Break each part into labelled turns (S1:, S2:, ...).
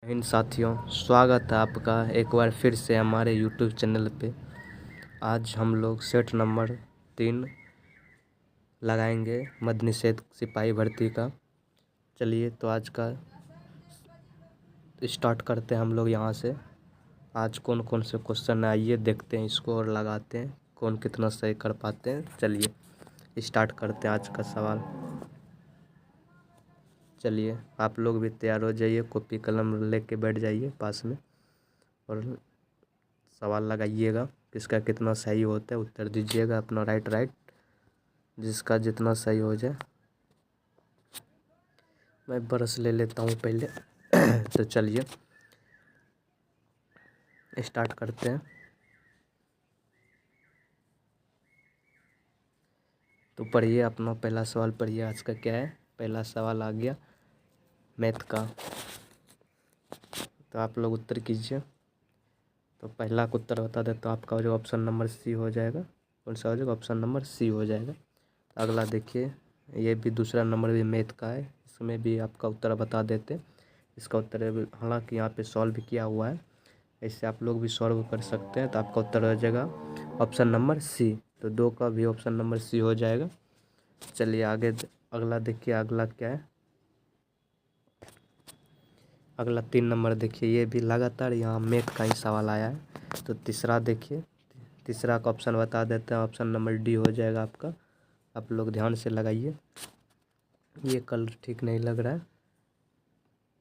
S1: हिंद साथियों, स्वागत है आपका एक बार फिर से हमारे YouTube चैनल पे। आज हम लोग सेट नंबर 3 लगाएंगे मद्य निषेध सिपाही भर्ती का। चलिए तो आज का स्टार्ट करते हैं हम लोग यहाँ से। आज कौन कौन से क्वेश्चन आइए देखते हैं इसको और लगाते हैं कौन कितना सही कर पाते हैं। चलिए स्टार्ट करते हैं आज का सवाल। चलिए आप लोग भी तैयार हो जाइए, कॉपी कलम लेके बैठ जाइए पास में और सवाल लगाइएगा। किसका कितना सही होता है उत्तर दीजिएगा अपना राइट जिसका जितना सही हो जाए। मैं ब्रश ले लेता हूँ पहले। तो चलिए स्टार्ट करते हैं। तो पढ़िए अपना पहला सवाल पढ़िए। आज का क्या है? पहला सवाल आ गया मैथ का, तो आप लोग उत्तर कीजिए। तो पहला का उत्तर बता दे तो आपका हो जाएगा ऑप्शन नंबर सी हो जाएगा। कौन सा हो जाएगा? ऑप्शन नंबर सी हो जाएगा। अगला देखिए, ये भी दूसरा नंबर भी मैथ का है, इसमें भी आपका उत्तर बता देते। इसका उत्तर हालांकि यहाँ पे सॉल्व किया हुआ है, ऐसे आप लोग भी सॉल्व कर सकते हैं। तो आपका उत्तर हो जाएगा ऑप्शन नंबर सी। तो 2 का भी ऑप्शन नंबर सी हो जाएगा। चलिए आगे अगला देखिए, अगला क्या है? अगला 3 नंबर देखिए, ये भी लगातार यहाँ मैथ का ही सवाल आया है। तो तीसरा देखिए, तीसरा का ऑप्शन बता देते हैं। ऑप्शन नंबर डी हो जाएगा आपका। आप लोग ध्यान से लगाइए, ये कलर ठीक नहीं लग रहा है,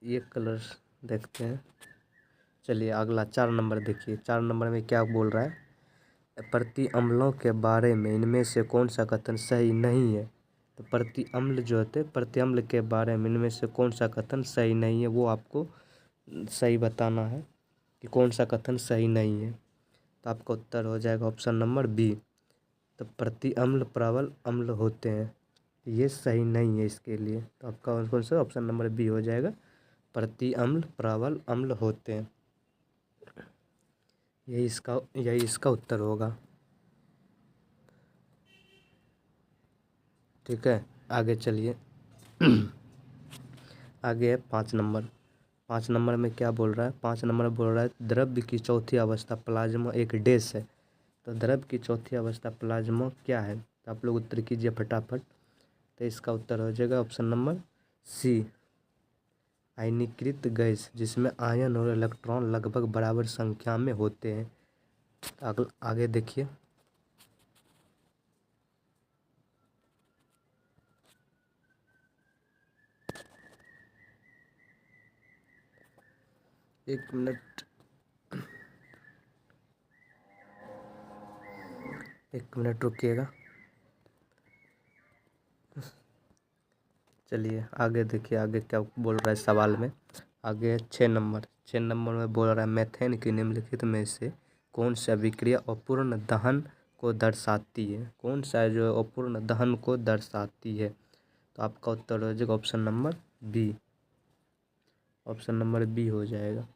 S1: ये कलर देखते हैं। चलिए अगला 4 नंबर देखिए, 4 नंबर में क्या बोल रहा है? प्रति अम्लों के बारे में इनमें से कौन सा कथन सही नहीं है? तो प्रति अम्ल जो होते हैं, प्रति अम्ल के बारे में इनमें से कौन सा कथन सही नहीं है, वो आपको सही बताना है कि कौन सा कथन सही नहीं है। तो आपका उत्तर हो जाएगा ऑप्शन नंबर बी। तो प्रति अम्ल प्रबल अम्ल होते हैं, ये सही नहीं है इसके लिए। तो आपका कौन सा ऑप्शन नंबर बी हो जाएगा, प्रति अम्ल प्रबल अम्ल होते हैं। यही इसका उत्तर होगा। ठीक है, आगे चलिए। आगे है 5 नंबर। 5 नंबर में क्या बोल रहा है? 5 नंबर बोल रहा है द्रव्य की चौथी अवस्था प्लाज्मा एक डैश है। तो द्रव्य की चौथी अवस्था प्लाज्मा क्या है? तो आप लोग उत्तर कीजिए फटाफट। तो इसका उत्तर हो जाएगा ऑप्शन नंबर सी, आयनीकृत गैस जिसमें आयन और इलेक्ट्रॉन लगभग बराबर संख्या में होते हैं। आगे देखिए, एक मिनट रुकिएगा। चलिए आगे देखिए, आगे क्या बोल रहा है सवाल में। आगे 6 नंबर। 6 नंबर में बोल रहा है मेथेन की निम्नलिखित में से कौन सा विक्रिया अपूर्ण दहन को दर्शाती है? कौन सा जो अपूर्ण दहन को दर्शाती है? तो आपका उत्तर हो जाएगा option number B. Option number B हो जाएगा।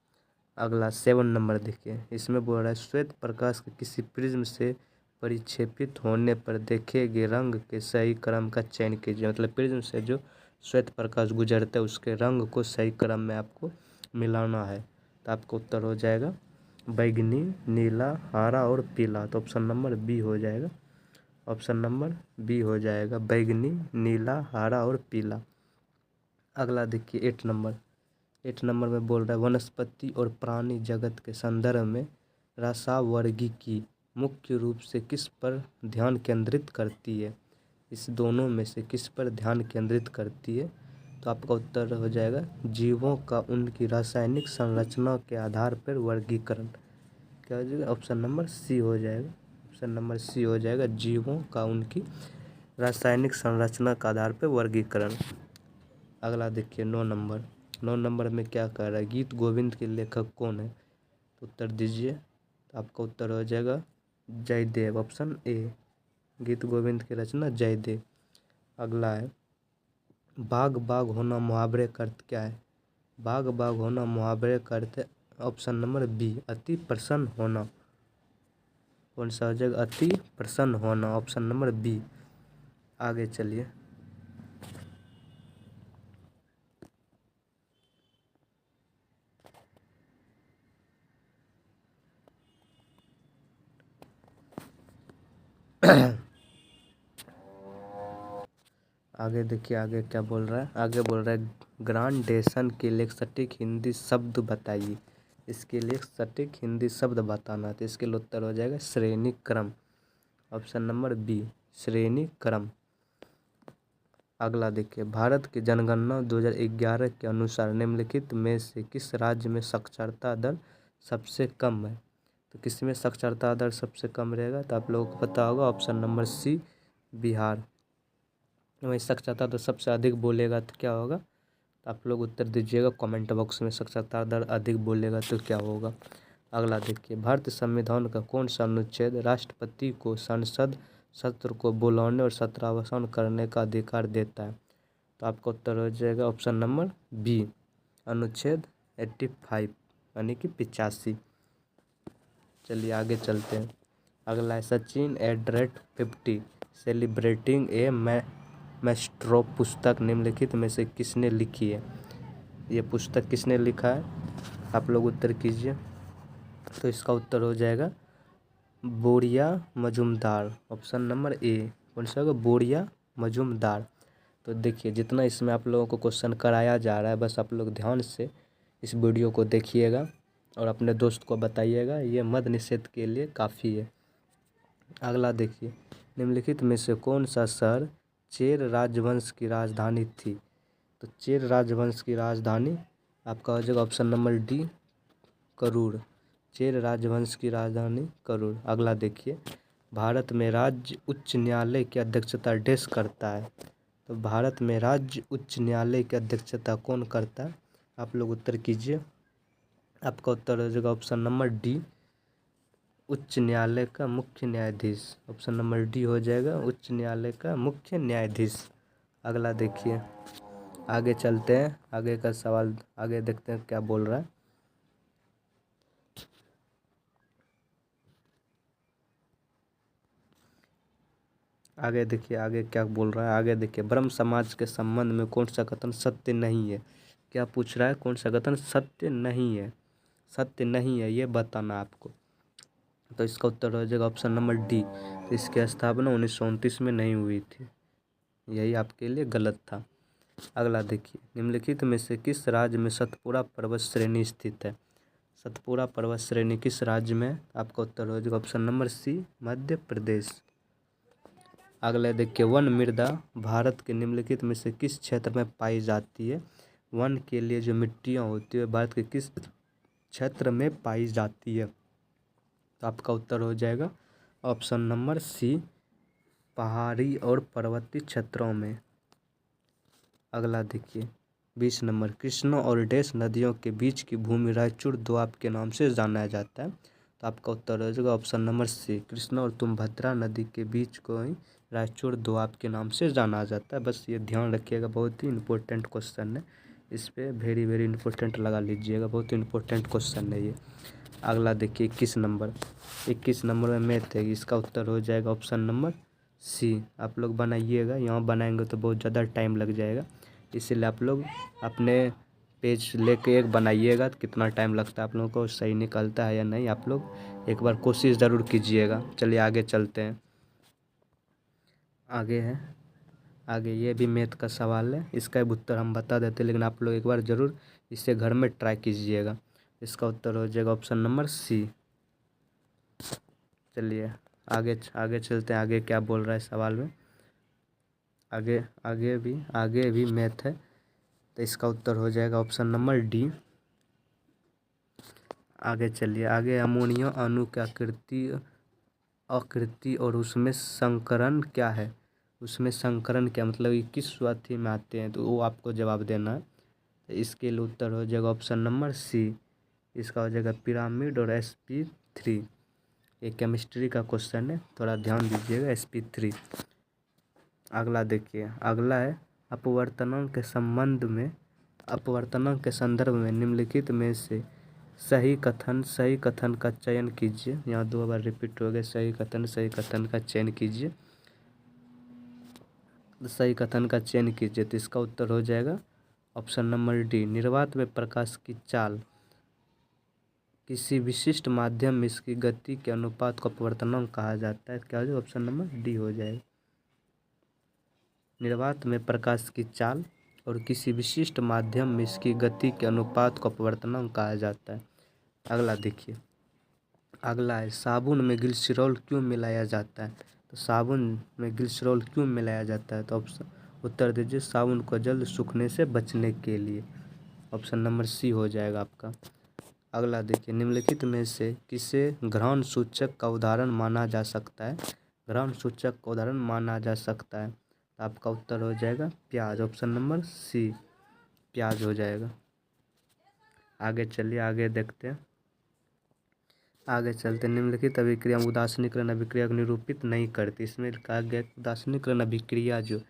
S1: अगला 7 नंबर देखिए, इसमें बोल रहा है श्वेत प्रकाश के किसी प्रिज्म से परिक्षेपित होने पर देखे गए रंग के सही क्रम का चयन कीजिए। मतलब प्रिज्म से जो श्वेत प्रकाश गुजरता है उसके रंग को सही क्रम में आपको मिलाना है। तो आपका उत्तर हो जाएगा बैगनी, नीला, हरा और पीला। तो ऑप्शन नंबर बी हो जाएगा। ऑप्शन नंबर बी हो जाएगा बैगनी, नीला, हरा और पीला। अगला देखिए 8 नंबर। 8 नंबर में बोल रहा है वनस्पति और प्राणी जगत के संदर्भ में रसावर्गीकी मुख्य रूप से किस पर ध्यान केंद्रित करती है? इस दोनों में से किस पर ध्यान केंद्रित करती है? तो आपका उत्तर हो जाएगा जीवों का उनकी रासायनिक संरचना के आधार पर वर्गीकरण। क्या हो जाएगा? ऑप्शन नंबर सी हो जाएगा। ऑप्शन नंबर सी हो जाएगा, जीवों का उनकी रासायनिक संरचना के आधार पर वर्गीकरण। अगला देखिए 9 नंबर। 9 नंबर में क्या कह रहा है? गीत गोविंद के लेखक कौन है? तो उत्तर दीजिए। तो आपका उत्तर हो जाएगा जयदेव। ऑप्शन ए, गीत गोविंद की रचना जयदेव। अगला है बाग बाग होना मुहावरे का अर्थ क्या है? बाग बाग होना मुहावरे का अर्थ है ऑप्शन नंबर बी, अति प्रसन्न होना। कौन सा हो जाएगा? अति प्रसन्न होना। Option number B. आगे चलिए, आगे देखिए आगे क्या बोल रहा है। आगे बोल रहा है ग्रांडेशन के लिए एक सटीक हिंदी शब्द बताइए। इसके लिए एक सटीक हिंदी शब्द बताना है, तो इसके लिए उत्तर हो जाएगा श्रेणी क्रम। ऑप्शन नंबर बी, श्रेणी क्रम। अगला देखिए, भारत की जनगणना 2011 के अनुसार निम्नलिखित में से किस राज्य में साक्षरता दर सबसे कम है। तो किस में साक्षरता दर सबसे कम रहेगा, तो आप लोगों को पता होगा ऑप्शन नंबर सी, बिहार। वही साक्षरता दर सबसे अधिक बोलेगा तो क्या होगा, तो आप लोग उत्तर दीजिएगा कमेंट बॉक्स में। साक्षरता दर अधिक बोलेगा तो क्या होगा। अगला देखिए, भारतीय संविधान का कौन सा अनुच्छेद राष्ट्रपति को संसद सत्र को बुलाने और सत्रावसान करने का अधिकार देता है। तो आपका उत्तर हो जाएगा ऑप्शन नंबर बी, अनुच्छेद 85 यानी कि 85। चलिए आगे चलते हैं। अगला है सचिन @50 सेलिब्रेटिंग ए मैस्ट्रो पुस्तक निम्नलिखित में से किसने लिखी है। ये पुस्तक किसने लिखा है, आप लोग उत्तर कीजिए। तो इसका उत्तर हो जाएगा बोरिया मजुमदार। ऑप्शन नंबर ए कौन सा होगा, बोरिया मजुमदार। तो देखिए जितना इसमें आप लोगों को क्वेश्चन कराया जा रहा है, बस आप लोग ध्यान से इस वीडियो को देखिएगा और अपने दोस्त को बताइएगा, ये मद्य निषेध के लिए काफ़ी है। अगला देखिए, निम्नलिखित में से कौन सा शहर चेर राजवंश की राजधानी थी। तो चेर राजवंश की राजधानी आपका हो जाएगा option number D, Karur. Chera राजवंश की राजधानी करूर। अगला देखिए, भारत में राज्य उच्च न्यायालय की अध्यक्षता डेस करता है। तो भारत में राज्य उच्च न्यायालय की अध्यक्षता कौन करता है, आप लोग उत्तर कीजिए। आपका उत्तर हो जाएगा ऑप्शन नंबर डी, उच्च न्यायालय का मुख्य न्यायाधीश। ऑप्शन नंबर डी हो जाएगा उच्च न्यायालय का मुख्य न्यायाधीश। अगला देखिए, आगे चलते हैं, आगे का सवाल आगे देखते हैं क्या बोल रहा है। आगे देखिए आगे क्या बोल रहा है। आगे देखिए, ब्रह्म समाज के संबंध में कौन सा कथन सत्य नहीं है। क्या पूछ रहा है, कौन सा कथन सत्य नहीं है, सत्य नहीं है ये बताना आपको। तो इसका उत्तर हो जाएगा ऑप्शन नंबर डी, तो इसकी स्थापना 1929 में नहीं हुई थी, यही आपके लिए गलत था। अगला देखिए, निम्नलिखित में से किस राज्य में सतपुड़ा पर्वत श्रेणी स्थित है। सतपुड़ा पर्वत श्रेणी किस राज्य में, आपका उत्तर हो जाएगा ऑप्शन नंबर सी, मध्य प्रदेश। अगला देखिए, वन मृदा भारत के निम्नलिखित में से किस क्षेत्र में पाई जाती है। वन के लिए जो मिट्टियाँ होती है भारत के किस क्षेत्र में पाई जाती है, तो आपका उत्तर हो जाएगा ऑप्शन नंबर सी, पहाड़ी और पर्वतीय क्षेत्रों में। अगला देखिए 20 नंबर, कृष्णा और डैश नदियों के बीच की भूमि रायचूर दोआब के नाम से जाना जाता है। तो आपका उत्तर हो जाएगा ऑप्शन नंबर सी, कृष्णा और तुंगभद्रा नदी के बीच को ही रायचूर दोआब के नाम से जाना जाता है। बस ये ध्यान रखिएगा, बहुत ही इंपॉर्टेंट क्वेश्चन है, इस पर वेरी वेरी इंपॉर्टेंट लगा लीजिएगा, बहुत ही इंपॉर्टेंट क्वेश्चन है ये। अगला देखिए 21 नंबर, 21 नंबर में मैथ है, इसका उत्तर हो जाएगा ऑप्शन नंबर सी। आप लोग बनाइएगा, यहाँ बनाएंगे तो बहुत ज़्यादा टाइम लग जाएगा, इसीलिए आप लोग अपने पेज लेके एक बनाइएगा। तो कितना टाइम लगता है आप लोगों को, सही निकलता है या नहीं, आप लोग एक बार कोशिश ज़रूर कीजिएगा। चलिए आगे चलते हैं। आगे है, आगे ये भी मैथ का सवाल है, इसका भी उत्तर हम बता देते हैं, लेकिन आप लोग एक बार ज़रूर इसे घर में ट्राई कीजिएगा। इसका उत्तर हो जाएगा ऑप्शन नंबर सी। चलिए आगे आगे चलते हैं, आगे क्या बोल रहा है सवाल में। आगे आगे भी मैथ है, तो इसका उत्तर हो जाएगा ऑप्शन नंबर डी। आगे चलिए, आगे अमोनिया अणु की आकृति और उसमें संकरण क्या है। उसमें संकरण क्या मतलब, ये किस स्वास्थ्य में आते हैं, तो वो आपको जवाब देना है। तो इसके लिए उत्तर हो जाएगा ऑप्शन नंबर सी, इसका हो जाएगा पिरामिड और sp3। ये केमिस्ट्री का क्वेश्चन है, थोड़ा ध्यान दीजिएगा, sp3। अगला देखिए, अगला है अपवर्तनांक के संदर्भ में निम्नलिखित में से सही कथन का चयन कीजिए। यहाँ 2 बार रिपीट हो गया, सही कथन का चयन कीजिए, सही कथन का चयन कीजिए। तो इसका उत्तर हो जाएगा ऑप्शन नंबर डी, निर्वात में प्रकाश की चाल। किसी विशिष्ट माध्यम में इसकी गति के अनुपात को अपवर्तनांक कहा जाता है। क्या हो जाएगा? ऑप्शन नंबर डी हो जाएगा। निर्वात में प्रकाश की चाल और किसी विशिष्ट माध्यम में इसकी गति के अनुपात को अपवर्तनांक कहा जाता है। अगला देखिए, अगला है साबुन में ग्लिसरॉल क्यों मिलाया जाता है? तो साबुन में ग्लिसरॉल क्यों मिलाया जाता है? तो ऑप्शन उत्तर दीजिए, साबुन को जल्द सूखने से बचने के लिए। ऑप्शन नंबर सी हो जाएगा आपका। अगला देखिए, निम्नलिखित में से किसे घ्राण सूचक का उदाहरण माना जा सकता है? घ्राण सूचक का उदाहरण माना जा सकता है, तो आपका उत्तर हो जाएगा प्याज। ऑप्शन नंबर सी प्याज हो जाएगा। आगे चलिए, आगे देखते हैं, आगे चलते। निम्नलिखित अभिक्रिया उदासीनीकरण अभिक्रिया को निरूपित नहीं करती। इसमें कहा गया उदासीनीकरण अभिक्रिया जो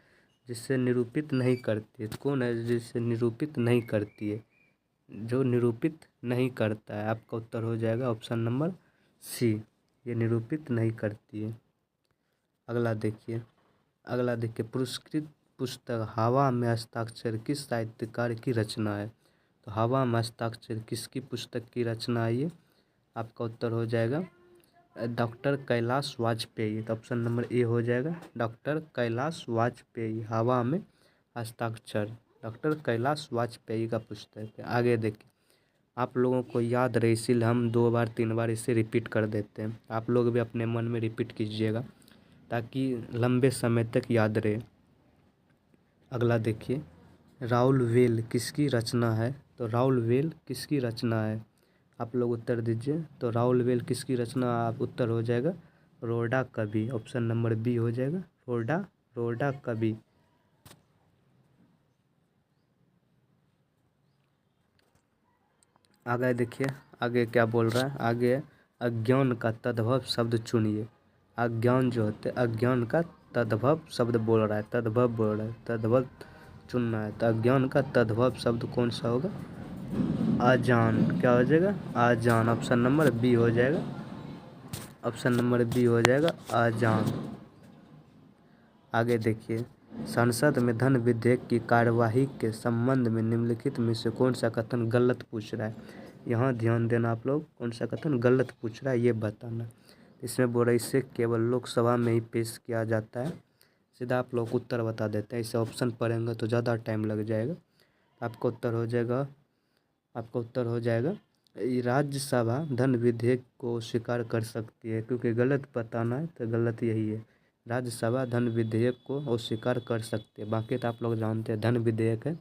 S1: जिससे निरूपित नहीं करती है, तो कौन है जिससे निरूपित नहीं करती है? जो निरूपित नहीं करता है। आपका उत्तर हो जाएगा ऑप्शन नंबर सी, ये निरूपित नहीं करती है। अगला देखिए, अगला देखिए, पुरस्कृत पुस्तक हवा में हस्ताक्षर किस साहित्यकार की रचना है? तो हवा में हस्ताक्षर किसकी पुस्तक की रचना है ये? आपका उत्तर हो जाएगा डॉक्टर कैलाश वाजपेयी। तो ऑप्शन नंबर ए हो जाएगा, डॉक्टर कैलाश वाजपेयी। हवा में हस्ताक्षर डॉक्टर कैलाश वाजपेयी का पुस्तक है। आगे देखिए, आप लोगों को याद रहे इसीलिए हम 2 बार 3 बार इसे रिपीट कर देते हैं। आप लोग भी अपने मन में रिपीट कीजिएगा ताकि लंबे समय तक याद रहे। अगला देखिए, राउल वेल किसकी रचना है? तो राउल वेल किसकी रचना है? आप लोग उत्तर दीजिए। तो राउल वेल किसकी रचना? आप उत्तर हो जाएगा रोडा कवि। ऑप्शन नंबर बी हो जाएगा रोडा कवि। आगे देखिए, आगे क्या बोल रहा है? आगे अज्ञान का तद्भव शब्द चुनिए। अज्ञान जो होते अज्ञान का तद्भव शब्द बोल रहा है, तद्भव बोल रहा है, तद्भव चुनना है। तो अज्ञान का तद्भव शब्द कौन सा होगा? अजान। क्या हो जाएगा? अजान। ऑप्शन नंबर बी हो जाएगा, ऑप्शन नंबर बी हो जाएगा अजान। आगे देखिए, संसद में धन विधेयक की कार्यवाही के संबंध में निम्नलिखित में से कौन सा कथन गलत पूछ रहा है? यहाँ ध्यान देना आप लोग, कौन सा कथन गलत पूछ रहा है ये बताना। इसमें बोल रहा है इसे केवल लोकसभा में ही पेश किया जाता है। सीधा आप लोग उत्तर बता देते हैं, इसे ऑप्शन पढ़ेंगे तो ज़्यादा टाइम लग जाएगा। आपका उत्तर हो जाएगा, आपका उत्तर हो जाएगा राज्यसभा धन विधेयक को स्वीकार कर सकती है, क्योंकि गलत बताना है तो गलत यही है। राज्यसभा धन विधेयक को अस्वीकार कर सकते हैं। बाकी तो आप लोग जानते हैं धन विधेयक है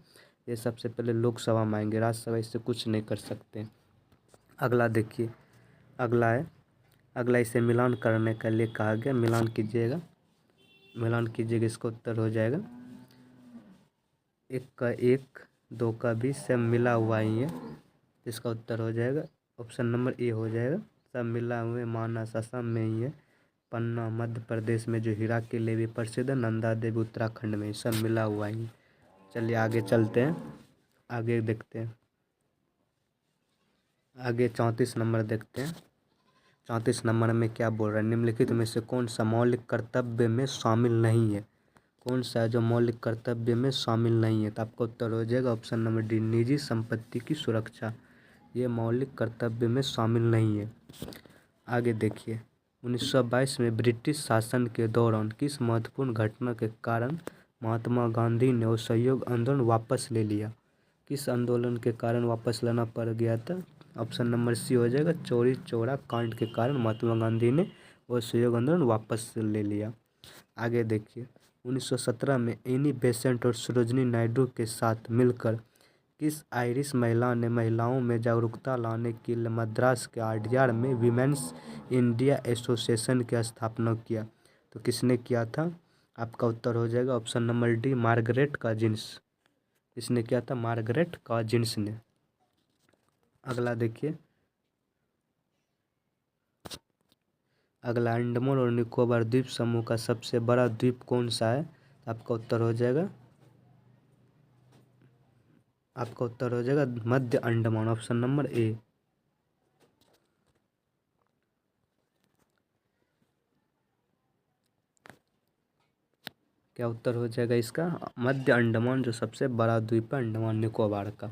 S1: ये सबसे पहले लोकसभा में आएंगे, राज्यसभा इससे कुछ नहीं कर सकते। अगला देखिए, अगला है, अगला इसे मिलान करने के लिए कहा गया। मिलान कीजिएगा, मिलान कीजिएगा। इसका उत्तर हो जाएगा 1 का 1 2 का 20 सब मिला हुआ ही है। इसका उत्तर हो जाएगा ऑप्शन नंबर ए हो जाएगा। सब मिला हुए मानस असम में ही है, पन्ना मध्य प्रदेश में जो हीरा के लिए भी प्रसिद्ध है, नंदा देवी उत्तराखंड में, सब मिला हुआ ही। चलिए आगे चलते हैं, आगे देखते हैं। आगे 34 नंबर देखते हैं। 34 नंबर में क्या बोल रहा है? निम्नलिखित में से कौन सा मौलिक कर्तव्य में शामिल नहीं है? कौन सा है जो मौलिक कर्तव्य में शामिल नहीं है? तो आपका उत्तर हो जाएगा ऑप्शन नंबर डी, निजी संपत्ति की सुरक्षा। ये मौलिक कर्तव्य में शामिल नहीं है। आगे देखिए, 1922 में ब्रिटिश शासन के दौरान किस महत्वपूर्ण घटना के कारण महात्मा गांधी ने असहयोग आंदोलन वापस ले लिया? किस आंदोलन के कारण वापस लेना पड़ गया था? ऑप्शन नंबर सी हो जाएगा चौरी चौरा कांड के कारण महात्मा गांधी ने असहयोग आंदोलन वापस ले लिया। आगे देखिए, 1917 में एनी बेसेंट और सरोजिनी नायडू के साथ मिलकर किस आयरिश महिला ने महिलाओं में जागरूकता लाने के लिए मद्रास के आड्यार में विमेंस इंडिया एसोसिएशन की स्थापना किया? तो किसने किया था? आपका उत्तर हो जाएगा ऑप्शन नंबर डी, मार्गरेट काजिन्स। इसने किया था मार्गरेट काजिन्स ने। अगला देखिए, अगला अंडमान और निकोबार द्वीप समूह का सबसे बड़ा द्वीप कौन सा है? आपका उत्तर हो जाएगा, आपका उत्तर हो जाएगा मध्य अंडमान। Option number A. क्या उत्तर हो जाएगा इसका? मध्य अंडमान जो सबसे बड़ा द्वीप है अंडमान निकोबार का।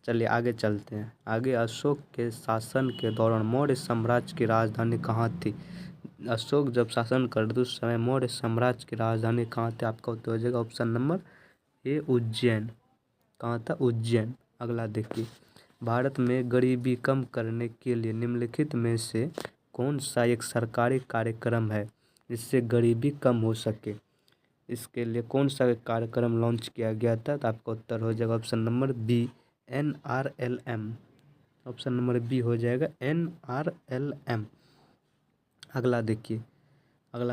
S1: चलिए आगे चलते हैं। आगे, अशोक के शासन के दौरान मौर्य साम्राज्य की राजधानी कहाँ थी? अशोक जब शासन करते उस समय मौर्य साम्राज्य की राजधानी कहाँ थी? आपका उत्तर हो जाएगा ऑप्शन नंबर ए, उज्जैन। कहाँ था? उज्जैन। अगला देखिए, भारत में गरीबी कम करने के लिए निम्नलिखित में से कौन सा एक सरकारी कार्यक्रम है जिससे गरीबी कम हो सके? इसके लिए कौन सा कार्यक्रम लॉन्च किया गया था? तो आपका उत्तर हो जाएगा option number B, NRLM। Option number B हो जाएगा NRLM। अगला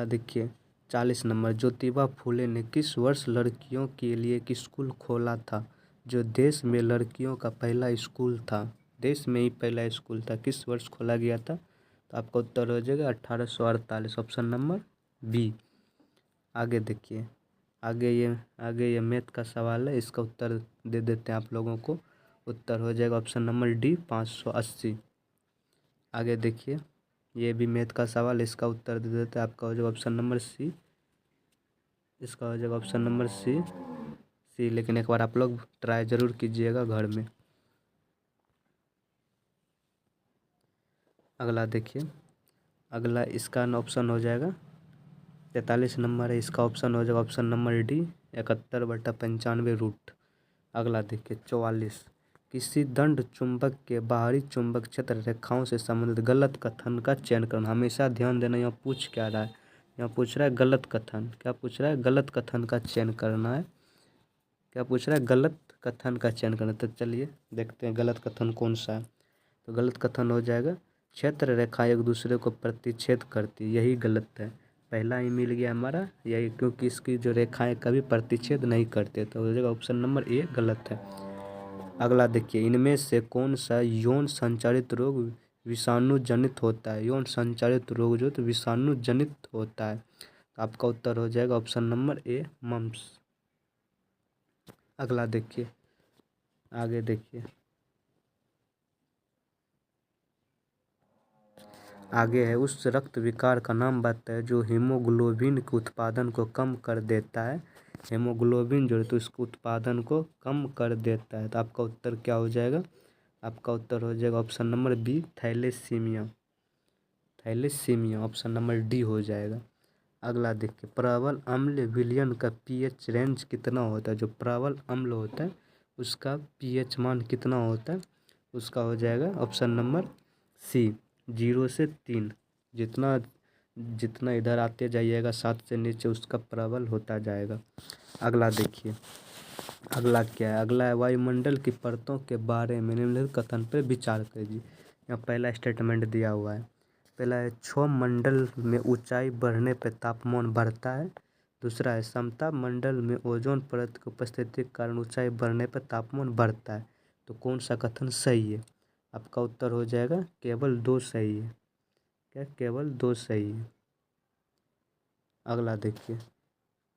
S1: देखिए 40 नंबर, ज्योतिबा फुले ने किस वर्ष लड़कियों के लिए एक स्कूल खोला था जो देश में लड़कियों का पहला स्कूल था? देश में ही पहला स्कूल था, किस वर्ष खोला गया था? तो आपका उत्तर हो जाएगा 1848। Option number B. आगे देखिए, आगे ये मैथ का सवाल है, इसका उत्तर दे देते हैं आप लोगों को। उत्तर हो जाएगा ऑप्शन नंबर डी, 580। आगे देखिए, ये भी मैथ का सवाल, इसका उत्तर दे देते हैं, आपका हो जाएगा ऑप्शन नंबर सी। इसका हो जाएगा ऑप्शन नंबर सी, लेकिन एक बार आप लोग ट्राई ज़रूर कीजिएगा घर में। अगला देखिए, अगला इसका ऑप्शन हो जाएगा 43 नंबर है, इसका ऑप्शन हो जाएगा ऑप्शन नंबर डी, 71/95 रूट। अगला देखिए 44, किसी दंड चुंबक के बाहरी चुंबक क्षेत्र रेखाओं से संबंधित गलत कथन का चयन करना। हमेशा ध्यान देना, यहाँ पूछ क्या रहा है? यहाँ पूछ रहा है गलत कथन। क्या पूछ रहा है? गलत कथन का चयन करना है। क्या पूछ रहा है? गलत कथन का चयन करना। तो चलिए देखते हैं गलत कथन कौन सा है। तो गलत कथन हो जाएगा, क्षेत्र रेखा एक दूसरे को प्रतिच्छेद करती, यही गलत है। पहला ही मिल गया हमारा यही, क्योंकि इसकी जो रेखाएं कभी प्रतिच्छेद नहीं करते, तो हो जाएगा ऑप्शन नंबर ए गलत है। अगला देखिए, इनमें से कौन सा यौन संचारित रोग विषाणु जनित होता है? यौन संचारित रोग जो तो विषाणु जनित होता है। तो आपका उत्तर हो जाएगा ऑप्शन नंबर ए, मम्स। अगला देखिए, आगे देखिए, आगे है, उस रक्त विकार का नाम बताए जो हीमोग्लोबिन के उत्पादन को कम कर देता है। हीमोग्लोबिन जो है तो इसके उत्पादन को कम कर देता है। तो आपका उत्तर क्या हो जाएगा? आपका उत्तर हो जाएगा option number B, thalassemia. Thalassemia option number D हो जाएगा। अगला देखिए, प्रबल अम्ल विलयन का पीएच रेंज कितना होता है? जो प्रबल अम्ल होता है उसका पीएच मान कितना होता है? उसका हो जाएगा ऑप्शन नंबर सी, 0 से 3। जितना जितना इधर आते जाइएगा 7 से नीचे उसका प्रबल होता जाएगा। अगला देखिए, अगला क्या है? अगला है, वायुमंडल की परतों के बारे में निम्नलिखित कथन पर विचार कीजिए। यहाँ पहला स्टेटमेंट दिया हुआ है। पहला है, क्षोभ मंडल में ऊंचाई बढ़ने पर तापमान बढ़ता है। दूसरा है, समताप मंडल में ओजोन परत की उपस्थिति के कारण ऊंचाई बढ़ने पर तापमान बढ़ता है। तो कौन सा कथन सही है? आपका उत्तर हो जाएगा केवल 2 सही है। क्या? केवल 2 सही है। अगला देखिए,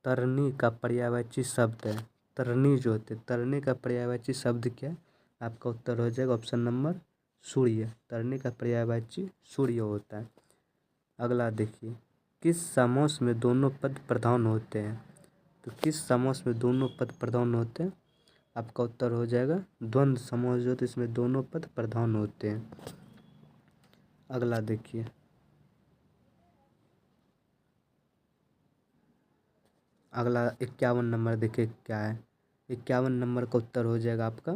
S1: तरनी का पर्यायवाची शब्द है। तरनी जो होते, तरनी का पर्यायवाची शब्द क्या है? आपका उत्तर हो जाएगा ऑप्शन नंबर सूर्य। तरनी का पर्यायवाची सूर्य होता है। अगला देखिए, किस समास में दोनों पद प्रधान होते हैं? तो किस समास में दोनों पद प्रधान होते हैं? आपका उत्तर हो जाएगा द्वंद्व समास जो होते इसमें दोनों पद प्रधान होते हैं। अगला देखिए, अगला 51 नंबर देखिए क्या है? 51 नंबर का उत्तर हो जाएगा आपका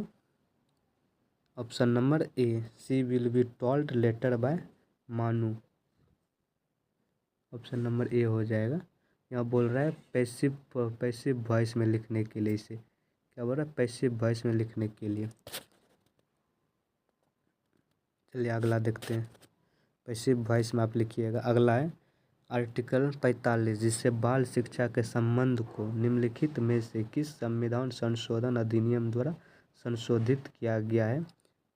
S1: option number A, see will be told later by Manu. Option number A हो जाएगा। यहाँ बोल रहा है पैसिव वॉइस में लिखने के लिए, इसे क्या बोल रहा है? पैसिव वॉइस में लिखने के लिए। चलिए अगला देखते हैं, पैसिव वॉइस में आप लिखिएगा। अगला है आर्टिकल 45, जिससे बाल शिक्षा के संबंध को निम्नलिखित में से किस संविधान संशोधन अधिनियम द्वारा संशोधित किया गया है?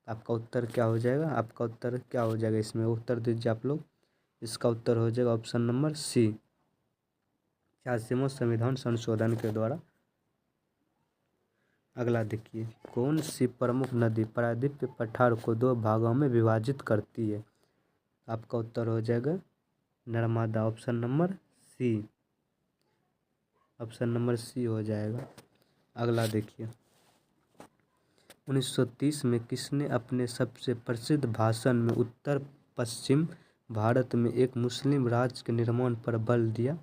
S1: आपका उत्तर क्या हो जाएगा? आपका उत्तर क्या हो जाएगा? इसमें उत्तर दीजिए आप लोग। इसका उत्तर हो जाएगा ऑप्शन नंबर सी, 86वां संविधान संशोधन के द्वारा। अगला देखिए, कौन सी प्रमुख नदी प्रायद्वीप के पठार को 2 भागों में विभाजित करती है? आपका उत्तर हो जाएगा Narmada. Option number C, option number C हो जाएगा। अगला देखिए, 1930 में किसने अपने सबसे प्रसिद्ध भाषण में उत्तर पश्चिम भारत में एक मुस्लिम राज्य के निर्माण पर बल दिया?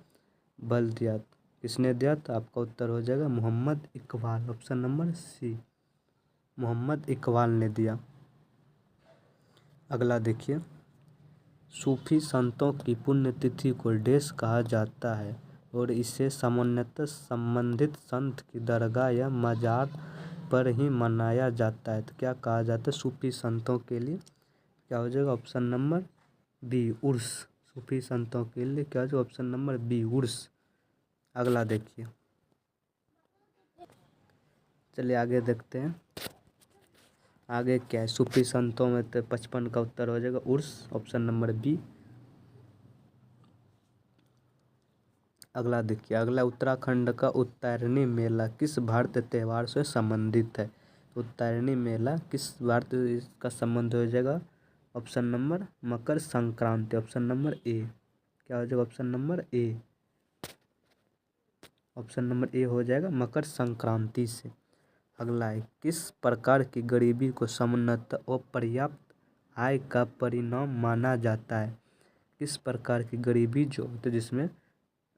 S1: किसने दिया? तो आपका उत्तर हो जाएगा Mohammad Iqbal, option number C, Mohammad Iqbal ने दिया। अगला देखिए, सूफी संतों की पुण्यतिथि को डेस कहा जाता है और इसे सामान्यतः संबंधित संत की दरगाह या मजार पर ही मनाया जाता है। तो क्या कहा जाता है सूफी संतों के लिए? क्या हो जाएगा? ऑप्शन नंबर बी, उर्स। सूफी संतों के लिए क्या हो जाएगा? ऑप्शन नंबर बी, उर्स। अगला देखिए, चलिए आगे देखते हैं आगे क्या है। सूफी संतों में तो 55 का उत्तर हो जाएगा उर्स, ऑप्शन नंबर बी। अगला देखिए, अगला उत्तराखंड का उत्तरायणी मेला किस भारतीय त्यौहार से संबंधित है? उत्तरायणी मेला किस भारतीय का संबंध हो जाएगा? Option number Makar Sankranti, option number A. क्या हो जाएगा? Option number A, option number A हो जाएगा मकर संक्रांति से। अगला है, किस प्रकार की गरीबी को सामान्यतः अपर्याप्त आय का परिणाम माना जाता है? किस प्रकार की गरीबी जो होती है जिसमें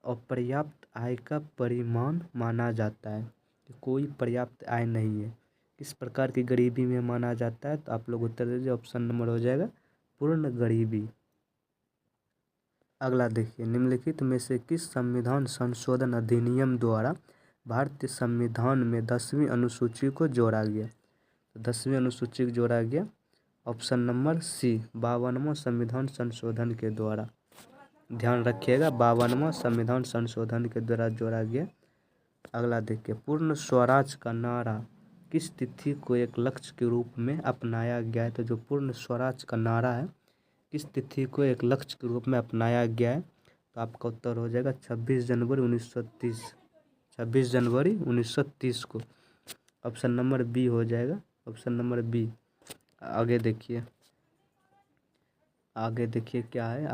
S1: अपर्याप्त आय का परिमाण माना जाता है, कि कोई पर्याप्त आय नहीं है, किस प्रकार की गरीबी में माना जाता है? तो आप लोग उत्तर दीजिए, ऑप्शन नंबर हो जाएगा पूर्ण गरीबी। अगला देखिए, निम्नलिखित में से किस संविधान संशोधन अधिनियम द्वारा भारतीय संविधान में 10वीं अनुसूची को जोड़ा गया? तो 10वीं अनुसूची को जोड़ा गया, ऑप्शन नंबर सी, 52वां संविधान संशोधन के द्वारा। ध्यान रखिएगा, 52वां संविधान संशोधन के द्वारा जोड़ा गया। अगला देखिए, पूर्ण स्वराज का नारा किस तिथि को एक लक्ष्य के रूप में अपनाया गया है? तो जो पूर्ण स्वराज का नारा है किस तिथि को एक लक्ष्य के रूप में अपनाया गया है? तो आपका उत्तर हो जाएगा 26 जनवरी 1930, 26 जनवरी 1930 को। ऑप्शन नंबर बी हो जाएगा, ऑप्शन नंबर बी। आगे देखिए, आगे देखिए क्या है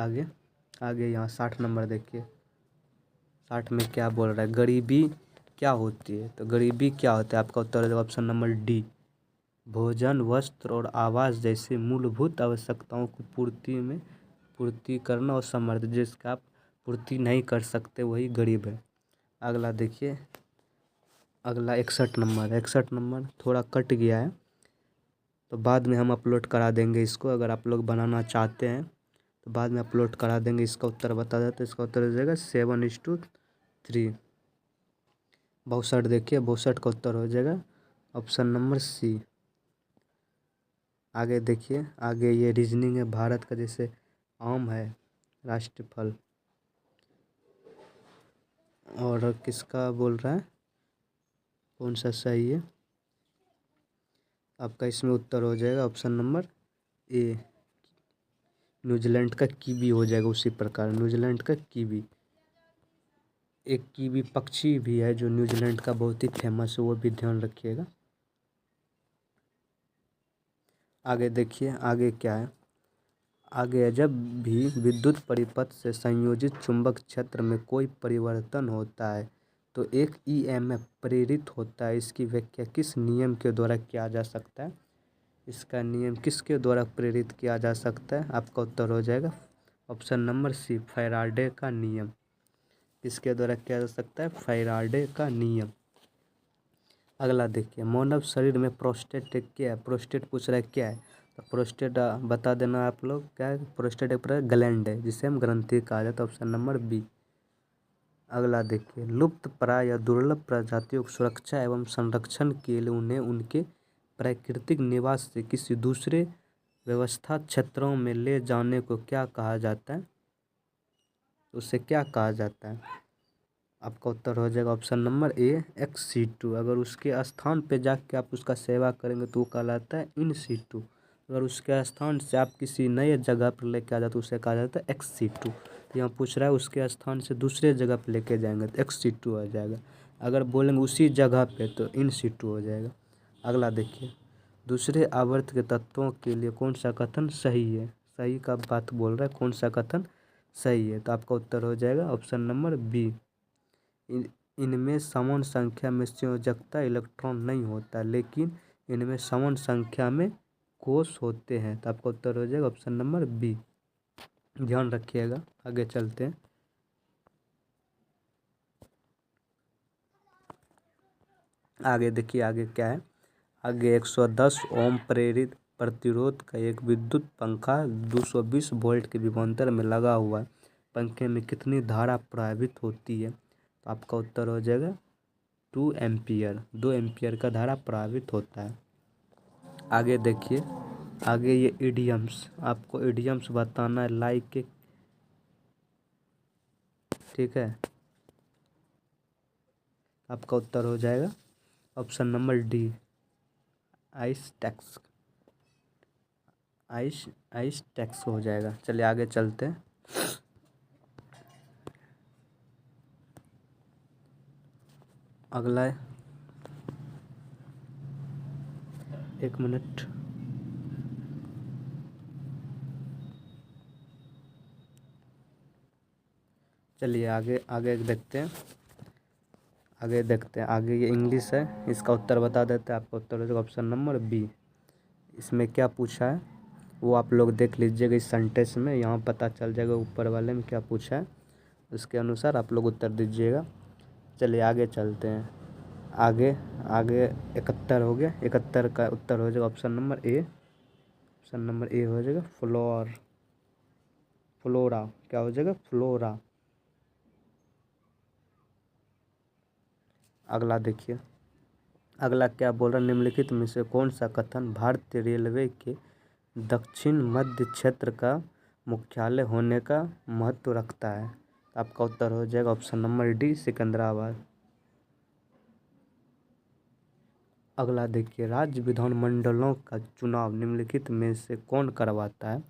S1: आगे यहाँ 60 नंबर देखिए, 60 में क्या बोल रहा है? गरीबी क्या होती है? तो गरीबी क्या होता है? आपका उत्तर हो जाएगा ऑप्शन नंबर डी, भोजन, वस्त्र और आवास जैसे मूलभूत आवश्यकताओं को पूर्ति करना और समृद्धि, जिसका आप पूर्ति नहीं कर सकते वही गरीब है। अगला देखिए, अगला 61 नंबर थोड़ा कट गया है तो बाद में हम अपलोड करा देंगे इसको। अगर आप लोग बनाना चाहते हैं तो बाद में अपलोड करा देंगे। इसका उत्तर बता देते, इसका उत्तर हो जाएगा 7:3। 62 देखिए, 62 का उत्तर हो जाएगा ऑप्शन नंबर सी। आगे देखिए, आगे ये रीजनिंग है। भारत का जैसे आम है राष्ट्रीय फल, और किसका बोल रहा है, कौन सा सही है? आपका इसमें उत्तर हो जाएगा ऑप्शन नंबर ए, न्यूजीलैंड का कीवी हो जाएगा। उसी प्रकार न्यूजीलैंड का कीवी, एक कीवी पक्षी भी है जो न्यूजीलैंड का बहुत ही फेमस है, वो भी ध्यान रखिएगा। आगे देखिए, आगे क्या है? आगे, जब भी विद्युत परिपथ से संयोजित चुंबक क्षेत्र में कोई परिवर्तन होता है तो एक ईएमएफ प्रेरित होता है। इसकी व्याख्या किस नियम के द्वारा किया जा सकता है? इसका नियम किसके द्वारा प्रेरित किया जा सकता है? आपका उत्तर हो जाएगा ऑप्शन नंबर सी, फैराडे का नियम। किसके द्वारा किया जा सकता है? फैराडे का नियम। अगला देखिए, मानव शरीर में प्रोस्टेट क्या है? प्रोस्टेट पूछ रहा है क्या है? तो प्रोस्टेट बता देना आप लोग क्या है। प्रोस्टेट एक प्रकार ग्लैंड है जिसे हम ग्रंथि कहा जाता है, ऑप्शन नंबर बी। अगला देखिए, लुप्त प्राय या दुर्लभ प्रजातियों की सुरक्षा एवं संरक्षण के लिए उन्हें उनके प्राकृतिक निवास से किसी दूसरे व्यवस्था क्षेत्रों में ले जाने को क्या कहा जाता है? उसे क्या कहा जाता है? आपका उत्तर हो जाएगा option number A, ex situ. अगर उसके स्थान पे जाके आप उसका सेवा करेंगे तो वो कहलाता है इन सीटू। अगर उसके स्थान से आप किसी नए जगह पर लेके आ जाते तो उसे कहा जाता है एक्स सीटू। तो यहाँ पूछ रहा है उसके स्थान से दूसरे जगह पर लेके जाएंगे तो एक्स सीटू हो जाएगा। अगर बोलेंगे उसी जगह पे तो इन सीटू हो जाएगा। अगला देखिए, दूसरे आवर्त के तत्वों के लिए कौन सा कथन सही है? सही का बात बोल रहा है, कौन सा कथन सही है? तो आपका उत्तर हो जाएगा ऑप्शन नंबर बी, इनमें समान संख्या में संयोजकता इलेक्ट्रॉन नहीं होता, लेकिन इनमें समान संख्या में कोष होते हैं। तो आपका उत्तर हो जाएगा ऑप्शन नंबर बी। ध्यान रखिएगा। आगे चलते हैं। आगे देखिए आगे क्या है। आगे 110 ओम प्रेरित प्रतिरोध का एक विद्युत पंखा 220 वोल्ट के विभवांतर में लगा हुआ है। पंखे में कितनी धारा प्रवाहित होती है? तो आपका उत्तर हो जाएगा 2 एम्पियर। 2 एम्पियर का धारा प्रवाहित होता है। आगे देखिए। आगे ये इडियम्स, आपको इडियम्स बताना है लाइक के, ठीक है। आपका उत्तर हो जाएगा option number D, ice tax. Ice tax हो जाएगा। चलिए आगे चलते हैं। अगला है, 1 मिनट। चलिए आगे आगे देखते हैं। आगे ये इंग्लिश है, इसका उत्तर बता देते हैं। आपका उत्तर हो जाएगा ऑप्शन नंबर बी। इसमें क्या पूछा है वो आप लोग देख लीजिएगा इस सेंटेंस में, यहाँ पता चल जाएगा ऊपर वाले में क्या पूछा है, उसके अनुसार आप लोग उत्तर दीजिएगा। चलिए आगे चलते हैं। आगे आगे 71 हो गया। 71 का उत्तर हो जाएगा option number A. Option number A हो जाएगा फ्लोरा। क्या हो जाएगा? फ्लोरा। अगला देखिए। अगला क्या बोल रहा है, निम्नलिखित में से कौन सा कथन भारतीय रेलवे के दक्षिण मध्य क्षेत्र का मुख्यालय होने का महत्व रखता है? आपका उत्तर हो जाएगा ऑप्शन नंबर डी, सिकंदराबाद। अगला देखिए। राज्य विधानमंडलों का चुनाव निम्नलिखित में से कौन करवाता है?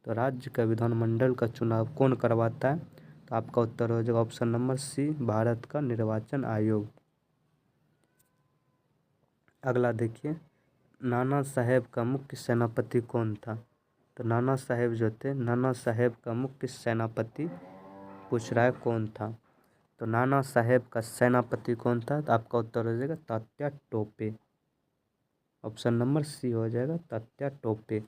S1: तो राज्य का विधानमंडल का चुनाव कौन करवाता है? तो आपका उत्तर हो जाएगा ऑप्शन नंबर सी, भारत का निर्वाचन आयोग। अगला देखिए। नाना साहेब का मुख्य सेनापति कौन था? तो नाना साहेब जो थे, नाना साहेब का मुख्य सेनापति पूछ रहा है कौन था? तो नाना साहेब का सेनापति कौन था? तो आपका उत्तर हो जाएगा Tatya Tope. Option number C हो जाएगा तात्या टोपे।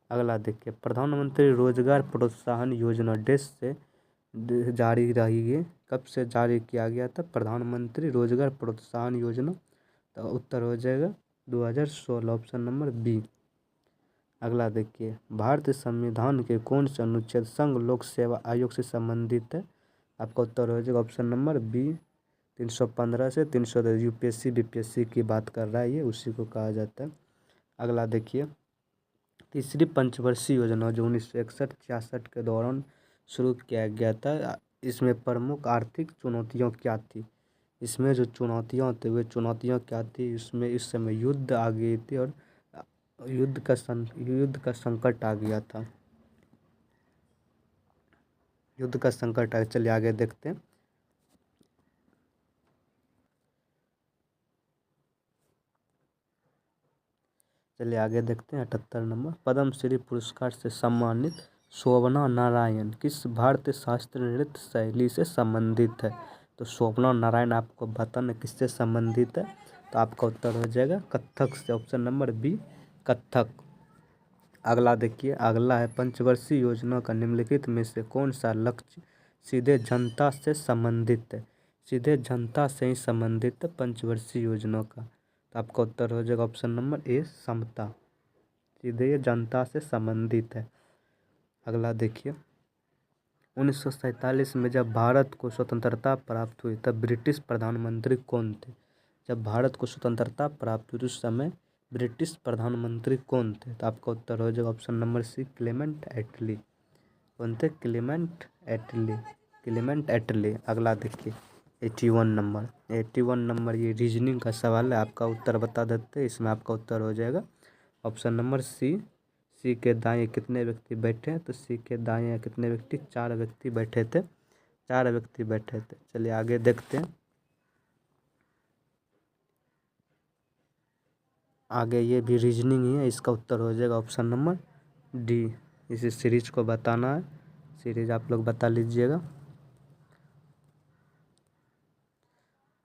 S1: अगला देखिए। प्रधानमंत्री रोजगार प्रोत्साहन योजना देश से जारी रही है। कब से जारी किया गया था प्रधानमंत्री रोजगार प्रोत्साहन योजना? तो उत्तर हो जाएगा 2016, ऑप्शन नंबर बी। अगला देखिए। भारतीय संविधान के कौन से अनुच्छेद संघ लोक सेवा आयोग से संबंधित है? आपका उत्तर हो जाएगा ऑप्शन नंबर बी, 315 से 300। यूपीएससी बीपीएससी की बात कर रहा है ये, उसी को कहा जाता है। अगला देखिए। तीसरी पंचवर्षीय योजना जो 1961-66 के दौरान शुरू किया गया था, इसमें प्रमुख आर्थिक चुनौतियाँ क्या थी? इसमें जो चुनौतियाँ थी वे चुनौतियाँ क्या थी? इसमें इस समय युद्ध आ गई थी और युद्ध का संकट आ गया था। युद्ध का संकट आ। चलिए आगे देखते हैं। चलिए आगे देखते हैं। 78 नंबर। पद्मश्री पुरस्कार से सम्मानित शोभना नारायण किस भारतीय शास्त्रीय नृत्य शैली से संबंधित है? तो शोभना नारायण आपको बताना किससे संबंधित है? तो आपका उत्तर हो जाएगा कथक से। Option number B, Kathak. अगला देखिए। अगला है पंचवर्षीय योजना का निम्नलिखित में से कौन सा लक्ष्य सीधे जनता से संबंधित है? सीधे जनता से ही संबंधित है पंचवर्षीय योजना का। तो आपका उत्तर हो जाएगा ऑप्शन नंबर ए, समता। सीधे ये जनता से संबंधित है। अगला देखिए। 1947 में जब भारत को स्वतंत्रता प्राप्त हुई तब ब्रिटिश प्रधानमंत्री कौन थे? जब भारत को स्वतंत्रता प्राप्त हुई उस समय ब्रिटिश प्रधानमंत्री कौन थे? तो आपका उत्तर हो जाएगा ऑप्शन नंबर सी, क्लेमेंट एटली। कौन थे? क्लेमेंट एटली। क्लेमेंट एटली। अगला देखिए। 81 नंबर। 81 नंबर ये रीजनिंग का सवाल है, आपका उत्तर बता देते हैं। इसमें आपका उत्तर हो जाएगा ऑप्शन नंबर सी। सी के दाएं कितने व्यक्ति बैठे हैं? तो सी के दाएं कितने व्यक्ति? 4 व्यक्ति बैठे थे। 4 व्यक्ति बैठे थे। चलिए आगे देखते हैं। आगे ये भी रीजनिंग ही है, इसका उत्तर हो जाएगा ऑप्शन नंबर डी। इसी सीरीज को बताना है, सीरीज आप लोग बता लीजिएगा।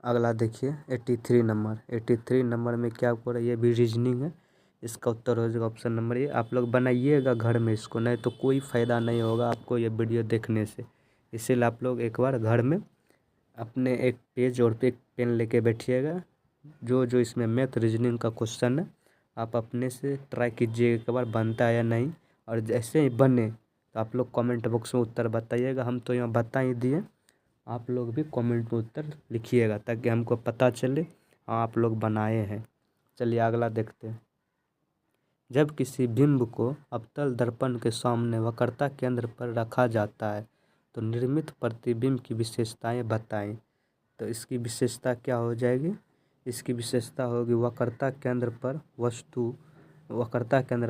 S1: अगला देखिए 83 नंबर में क्या आपको ये भी रीजनिंग है। इसका उत्तर हो जाएगा ऑप्शन नंबर ए। आप लोग बनाइएगा घर में इसको, नहीं तो कोई फ़ायदा नहीं होगा आपको ये वीडियो देखने से। इसीलिए आप लोग एक बार घर में अपने एक पेज और एक पेन लेके बैठिएगा। जो जो इसमें मैथ रीजनिंग का क्वेश्चन है आप अपने से ट्राई कीजिए एक बार बनता है या नहीं। और जैसे ही बने तो आप लोग कमेंट बॉक्स में उत्तर बताइएगा। हम तो यहाँ बता ही दिए, आप लोग भी कमेंट में उत्तर लिखिएगा ताकि हमको पता चले हाँ आप लोग बनाए हैं। चलिए अगला देखते हैं। जब किसी बिंब को अवतल दर्पण के सामने वक्रता केंद्र पर रखा जाता है तो निर्मित प्रतिबिंब की विशेषताएं बताएं। तो इसकी विशेषता क्या हो जाएगी? इसकी विशेषता होगी वक्रता केंद्र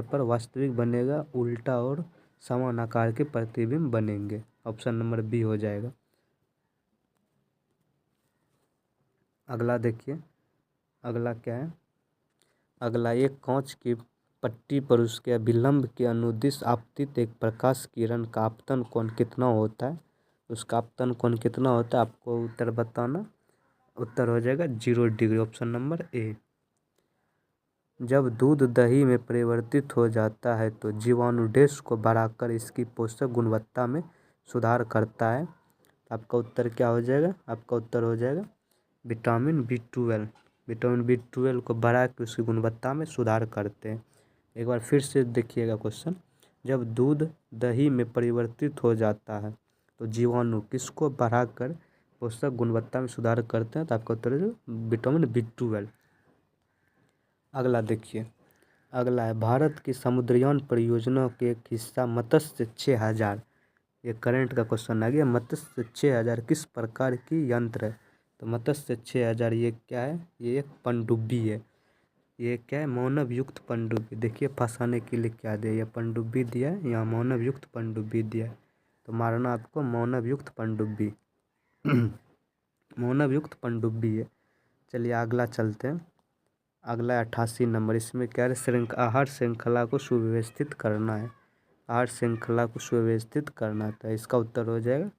S1: पर वास्तविक बनेगा, उल्टा और समान आकार के प्रतिबिंब बनेंगे। ऑप्शन नंबर बी हो जाएगा। अगला देखिए, अगला क्या है? अगला एक कांच की पट्टी पर उसके अभिलंब के अनुदिश आपतित एक प्रकाश किरण का आपतन कोण कितना होता है? उसका आपतन कोण कितना होता है आपको उत्तर बताना। उत्तर हो जाएगा 0 डिग्री। ऑप्शन नंबर ए। जब दूध दही में परिवर्तित हो जाता है तो जीवाणुडेश को बढ़ाकर इसकी पोषक गुणवत्ता में सुधार करता है। आपका उत्तर क्या हो जाएगा? आपका उत्तर हो जाएगा विटामिन B12। विटामिन B12 को बढ़ा के उसकी गुणवत्ता में सुधार करते हैं। एक बार फिर से देखिएगा क्वेश्चन। जब दूध दही में परिवर्तित हो जाता है तो जीवाणु किसको बढ़ाकर पोषक गुणवत्ता में सुधार करते हैं? तो आपका उत्तर है विटामिन B12। अगला देखिए, अगला है भारत की समुद्रयान परियोजना के एक हिस्सा मत्स्य 6000। ये करंट का क्वेश्चन आ गया। मत्स्य 6000 किस प्रकार की यंत्र है? तो मत्स्य 6000 ये क्या है? ये एक पनडुब्बी है। ये क्या है? मानव युक्त पनडुब्बी। देखिए फंसाने के लिए क्या दिया, ये पनडुब्बी दिया है, यहाँ मानव युक्त पनडुब्बी दिया है। तो मारना आपको मानव युक्त पनडुब्बी। मानव युक्त पनडुब्बी है। चलिए अगला चलते हैं। अगला 88 नंबर। इसमें क्या है? आहार श्रृंखला को सुव्यवस्थित करना है। आहार श्रृंखला को सुव्यवस्थित करना था। इसका उत्तर हो जाएगा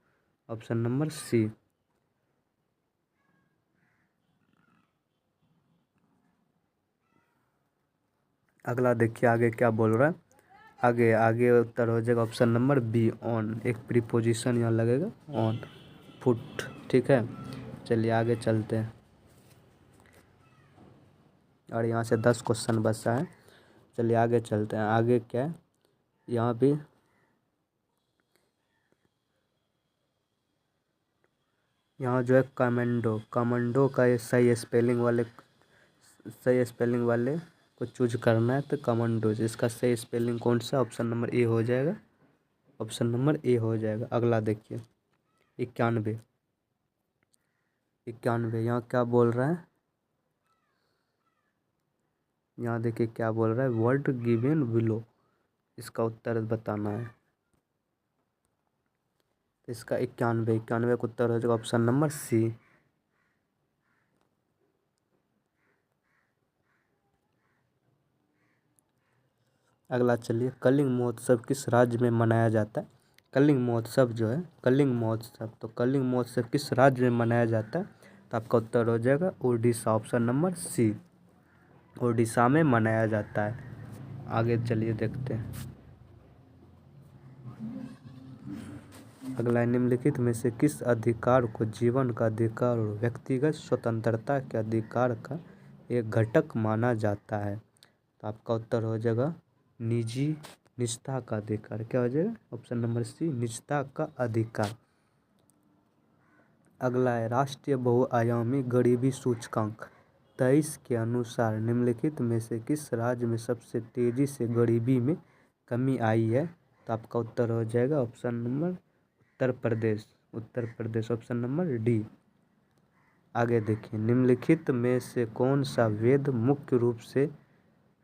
S1: ऑप्शन नंबर सी। अगला देखिए आगे क्या बोल रहा है। आगे आगे उत्तर हो जाएगा ऑप्शन नंबर बी ऑन। एक प्रीपोजिशन यहाँ लगेगा ऑन, फुट। ठीक है, चलिए आगे चलते हैं। और यहाँ से 10 क्वेश्चन बचा है। चलिए आगे चलते हैं। आगे क्या है? यहाँ भी यहाँ जो है कमांडो का ये सही स्पेलिंग वाले को चूज करना है। तो कमांडोज, इसका सही स्पेलिंग कौन सा? ऑप्शन नंबर ए हो जाएगा। ऑप्शन नंबर ए हो जाएगा। अगला देखिए 91। यहाँ क्या बोल रहा है? यहाँ देखिए क्या बोल रहा है, वर्ड गिवन बिलो। इसका उत्तर बताना है। इसका 91 का उत्तर हो जाएगा ऑप्शन नंबर सी। अगला चलिए, कलिंग महोत्सव किस राज्य में मनाया जाता है? कलिंग महोत्सव जो है, कलिंग महोत्सव, तो कलिंग महोत्सव किस राज्य में मनाया जाता है? तो आपका उत्तर हो जाएगा Odisha. Option number C, Odisha में मनाया जाता है। आगे चलिए देखते हैं। अगला, निम्नलिखित में से किस अधिकार को जीवन का अधिकार और व्यक्तिगत स्वतंत्रता के अधिकार का एक घटक माना जाता है? तो आपका उत्तर हो जाएगा निजता का अधिकार। क्या हो जाएगा? ऑप्शन नंबर सी, निजता का अधिकार। अगला है, राष्ट्रीय बहुआयामी गरीबी सूचकांक 23 के अनुसार निम्नलिखित में से किस राज्य में सबसे तेजी से गरीबी में कमी आई है? तो आपका उत्तर हो जाएगा option number Uttar Pradesh. Option number D. आगे देखिए, निम्नलिखित में से कौन सा वेद मुख्य रूप से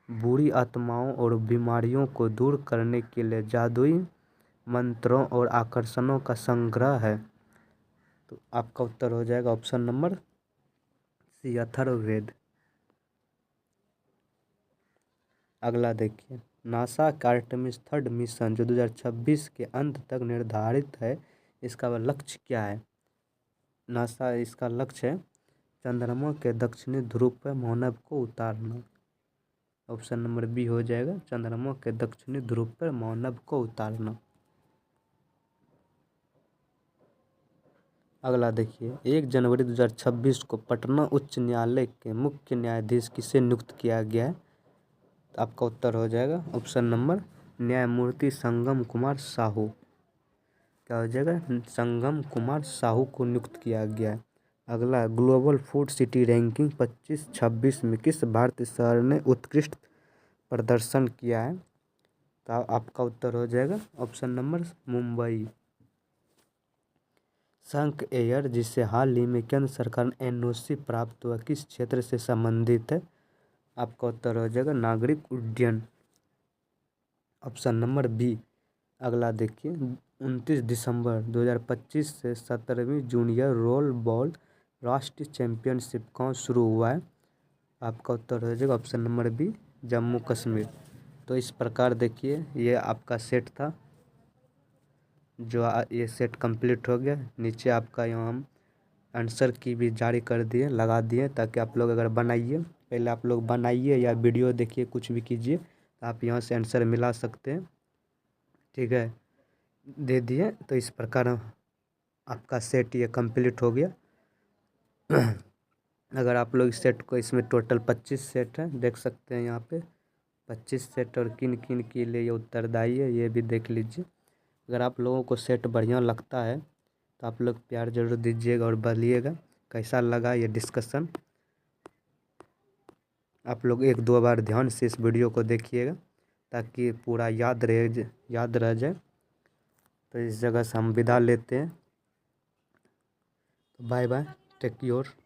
S1: बुरी आत्माओं और बीमारियों को दूर करने के लिए जादुई मंत्रों और आकर्षणों का संग्रह है? तो आपका उत्तर हो जाएगा ऑप्शन नंबर सी, अथर्ववेद। अगला देखिए, नासा का आर्टेमिस 3 मिशन जो 2026 के अंत तक निर्धारित है, इसका लक्ष्य क्या है? नासा इसका लक्ष्य है चंद्रमा के दक्षिणी ध्रुव पर मानव को उतारना। ऑप्शन नंबर बी हो जाएगा, चंद्रमा के दक्षिणी ध्रुव पर मानव को उतारना। अगला देखिए, 1 जनवरी 2026 को पटना उच्च न्यायालय के मुख्य न्यायाधीश किसे नियुक्त किया गया है? तो आपका उत्तर हो जाएगा ऑप्शन नंबर न्यायमूर्ति संगम कुमार साहू। क्या हो जाएगा? संगम कुमार साहू को नियुक्त किया गया है। अगला, ग्लोबल फूड सिटी रैंकिंग 25-26 में किस भारतीय शहर ने उत्कृष्ट प्रदर्शन किया है? तो आपका उत्तर हो जाएगा ऑप्शन नंबर मुंबई। संक एयर, जिसे हाल ही में केंद्र सरकार ने एनओसी प्राप्त हुआ, किस क्षेत्र से संबंधित है? आपका उत्तर हो जाएगा नागरिक उड्डयन। Option number B. अगला देखिए, 29 दिसंबर 2025 से 17वीं जूनियर रोल बॉल राष्ट्रीय चैंपियनशिप कहाँ शुरू हुआ है? आपका उत्तर हो जाएगा option number B, Jammu Kashmir. तो इस प्रकार देखिए, ये आपका सेट था, जो ये सेट कंप्लीट हो गया। नीचे आपका यहाँ हम आंसर की भी जारी कर दिए, लगा दिए, ताकि आप लोग अगर बनाइए, पहले आप लोग बनाइए या वीडियो देखिए, कुछ भी कीजिए, तो आप यहाँ से आंसर मिला सकते हैं। ठीक है, दे दिए। तो इस प्रकार आपका सेट ये कंप्लीट हो गया। अगर आप लोग इस सेट को, इसमें टोटल 25 सेट है, देख सकते हैं यहाँ पे 25 सेट, और किन किन के लिए ये उत्तरदायी है ये भी देख लीजिए। अगर आप लोगों को सेट बढ़िया लगता है तो आप लोग प्यार जरूर दीजिएगा और बोलिएगा कैसा लगा ये डिस्कशन। आप लोग 1-2 बार ध्यान से इस वीडियो को देखिएगा ताकि पूरा याद रह जाए। तो इस जगह से हम विदा लेते हैं। Bye bye, take care.